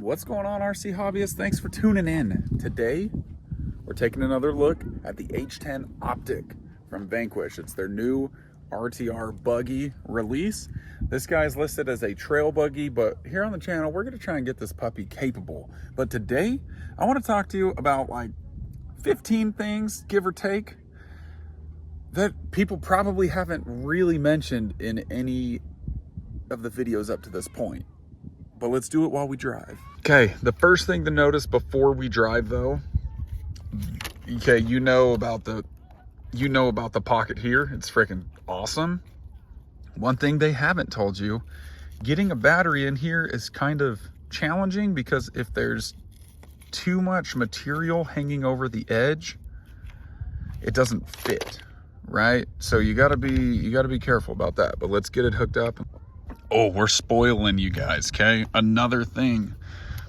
What's going on, RC hobbyists? Thanks for tuning in. Today, we're taking another look at the H10 Optic from Vanquish. It's their new RTR buggy release. This guy's listed as a trail buggy, but here on the channel, we're gonna try and get this puppy capable. But today, I wanna talk to you about like 15 things, give or take, that people probably haven't really mentioned in any of the videos up to this point. But let's do it while we drive. Okay, the first thing to notice before we drive though, okay, you know about the pocket here. It's freaking awesome. One thing they haven't told you, getting a battery in here is kind of challenging because if there's too much material hanging over the edge, it doesn't fit, right? So you gotta be careful about that. But let's get it hooked up. Oh, we're spoiling you guys, okay? Another thing,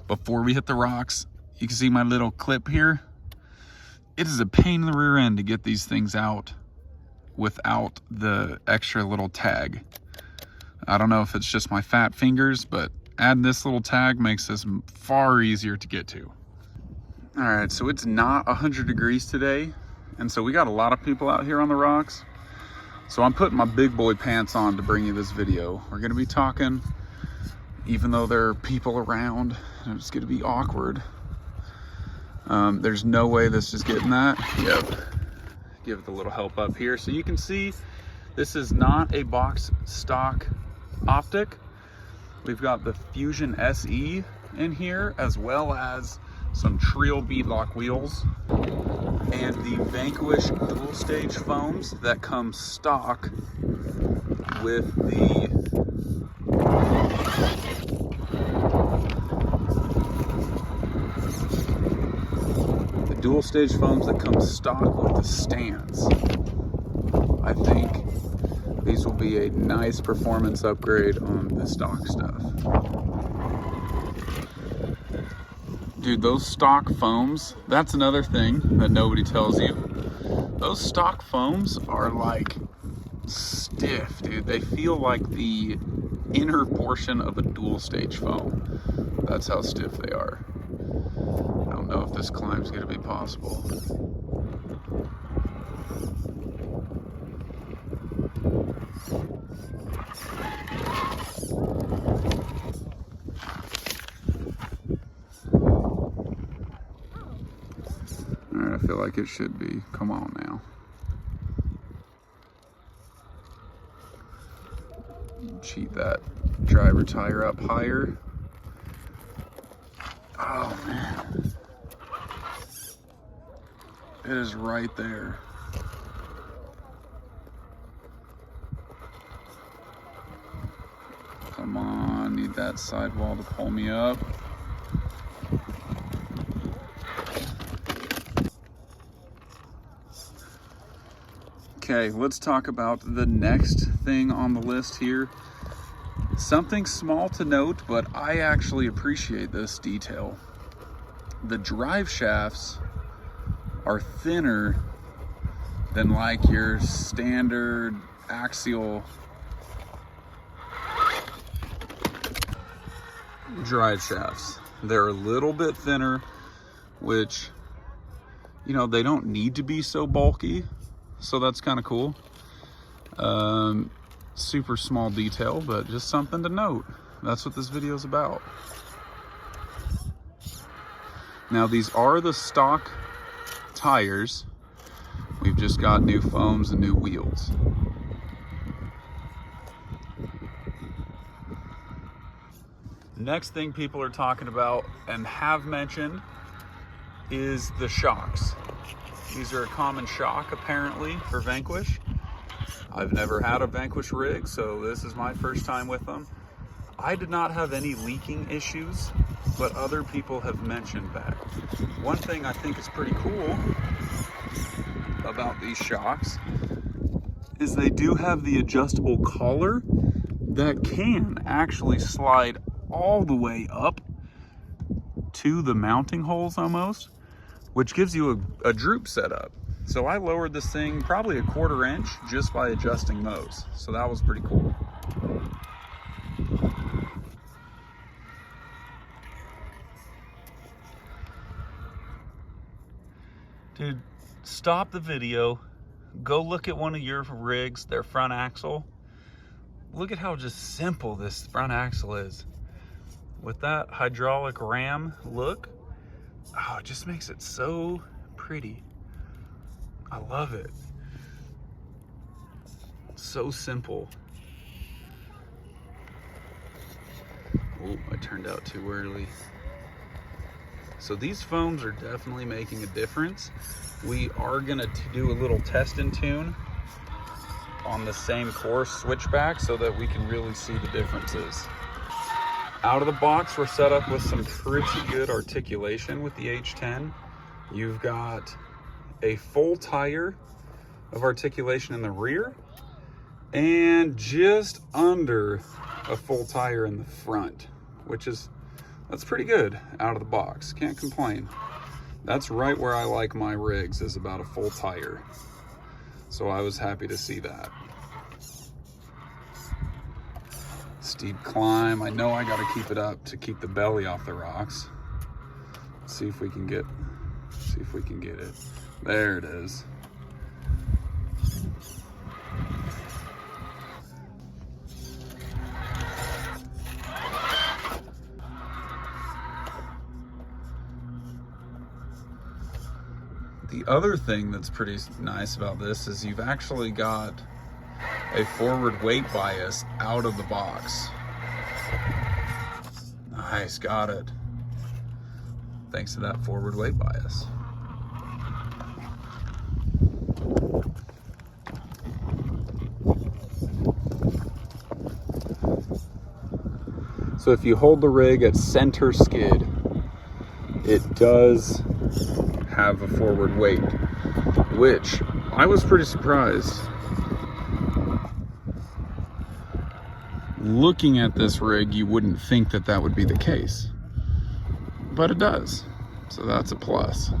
before we hit the rocks, you can see my little clip here. It is a pain in the rear end to get these things out without the extra little tag. I don't know if it's just my fat fingers, but adding this little tag makes this far easier to get to. All right, so it's not 100 degrees today, and so we got a lot of people out here on the rocks. So I'm putting my big boy pants on to bring you this video. We're gonna be talking, even though there are people around, and it's gonna be awkward. There's no way this is getting that. Yep. Give it a little help up here. So you can see, this is not a box stock optic. We've got the Fusion SE in here, as well as some Trio beadlock wheels, and the Vanquish dual stage foams that come stock with the dual stage foams that come stock with the stands. I think these will be a nice performance upgrade on the stock stuff. Dude, those stock foams, that's another thing that nobody tells you. Those stock foams are like stiff, dude. They feel like the inner portion of a dual stage foam. That's how stiff they are. I don't know if this climb's gonna be possible. All right, I feel like it should be. Come on now. Cheat that driver tire up higher. Oh man. It is right there. Come on, need that sidewall to pull me up. Okay, let's talk about the next thing on the list here. Something small to note, but I actually appreciate this detail. The drive shafts are thinner than like your standard axial drive shafts. They're a little bit thinner, which, you know, they don't need to be so bulky. So that's kind of cool. Super small detail, but just something to note. That's what this video is about. Now these are the stock tires. We've just got new foams and new wheels. Next thing people are talking about and have mentioned is the shocks. These are a common shock, apparently, for Vanquish. I've never had a Vanquish rig, so this is my first time with them. I did not have any leaking issues, but other people have mentioned that. One thing I think is pretty cool about these shocks is they do have the adjustable collar that can actually slide all the way up to the mounting holes almost, which gives you a droop setup. So I lowered this thing probably a 1/4 inch just by adjusting those. So that was pretty cool. Dude, stop the video. Go look at one of your rigs, their front axle. Look at how just simple this front axle is. With that hydraulic ram look, oh, it just makes it so pretty. I love it. So simple. Oh, I turned out too early. So these foams are definitely making a difference. We are gonna do a little test and tune on the same course switchback so that we can really see the differences. Out of the box, we're set up with some pretty good articulation with the H10. You've got a full tire of articulation in the rear and just under a full tire in the front, that's pretty good out of the box. Can't complain. That's right where I like my rigs, is about a full tire. So I was happy to see that. Steep climb. I know I got to keep it up to keep the belly off the rocks. Let's see if we can get it. There it is. The other thing that's pretty nice about this is you've actually got a forward weight bias out of the box. Nice, got it. Thanks to that forward weight bias. So if you hold the rig at center skid, it does have a forward weight, which I was pretty surprised. Looking at this rig, you wouldn't think that that would be the case, but it does. So that's a plus.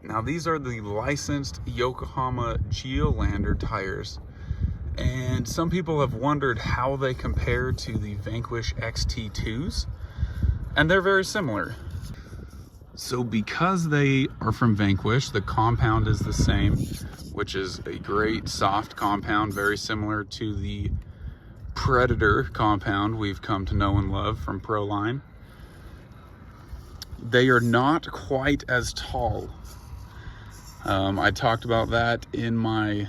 Now these are the licensed Yokohama Geolander tires, and some people have wondered how they compare to the Vanquish XT2s. And they're very similar. So because they are from Vanquish, the compound is the same, which is a great soft compound, very similar to the Predator compound we've come to know and love from Proline. They are not quite as tall. I talked about that in my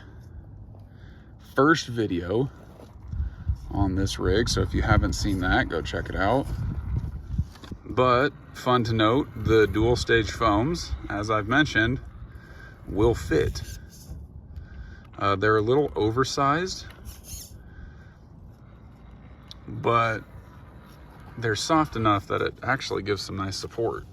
first video on this rig, so if you haven't seen that, go check it out. But fun to note, the dual stage foams, as I've mentioned, will fit. They're a little oversized, but they're soft enough that it actually gives some nice support.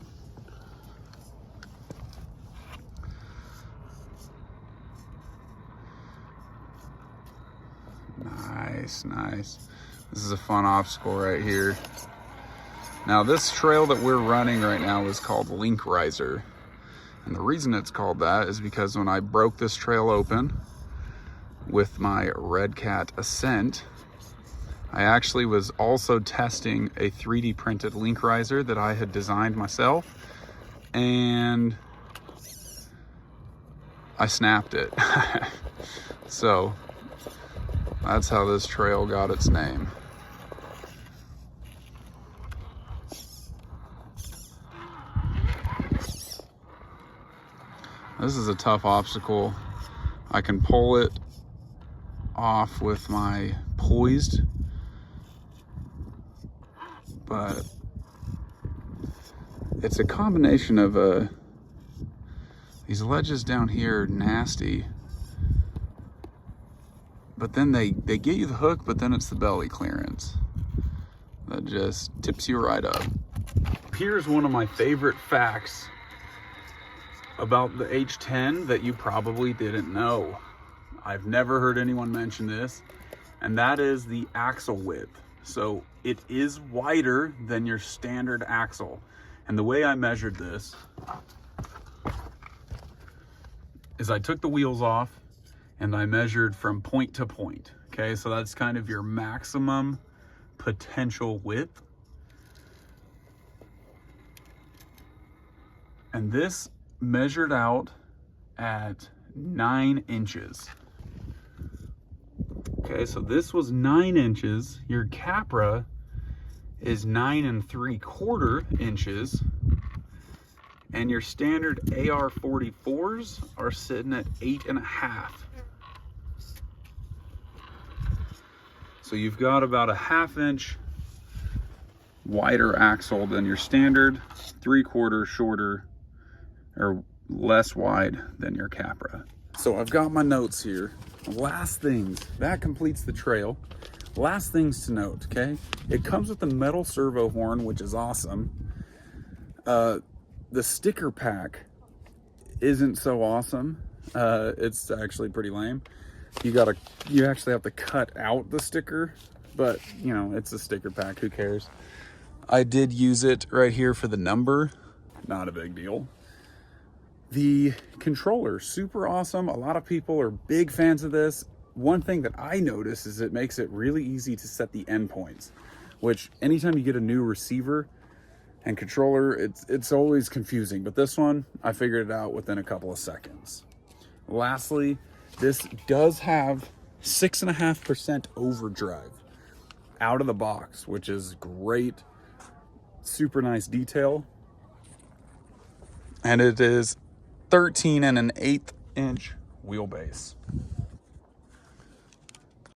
Nice, nice. This is a fun obstacle right here. Now this trail that we're running right now is called Link Riser. And the reason it's called that is because when I broke this trail open with my Red Cat Ascent, I actually was also testing a 3D printed link riser that I had designed myself, and I snapped it. So that's how this trail got its name. This is a tough obstacle. I can pull it off with my poised, but it's a combination of these ledges down here are nasty, but then they get you the hook, but then it's the belly clearance that just tips you right up. Here's one of my favorite facts about the H10 that you probably didn't know. I've never heard anyone mention this, and that is the axle width. So it is wider than your standard axle. And the way I measured this is I took the wheels off and I measured from point to point. Okay, so that's kind of your maximum potential width. And this measured out at 9 inches. Okay, so this was 9 inches. Your Capra is 9 3/4 inches. And your standard AR-44s are sitting at 8.5. So you've got about a 1/2 inch wider axle than your standard, 3/4 shorter or less wide than your Capra. So I've got my notes here. Last things, that completes the trail. Last things to note, okay? It comes with a metal servo horn, which is awesome. The sticker pack isn't so awesome. It's actually pretty lame. You actually have to cut out the sticker, but you know, it's a sticker pack, who cares? I did use it right here for the number, not a big deal. The controller, super awesome. A lot of people are big fans of this. One thing that I notice is it makes it really easy to set the endpoints, which anytime you get a new receiver and controller, it's always confusing, but this one, I figured it out within a couple of seconds. Lastly, this does have 6.5% overdrive out of the box, which is great. Super nice detail. And it is 13 1/8 inch wheelbase.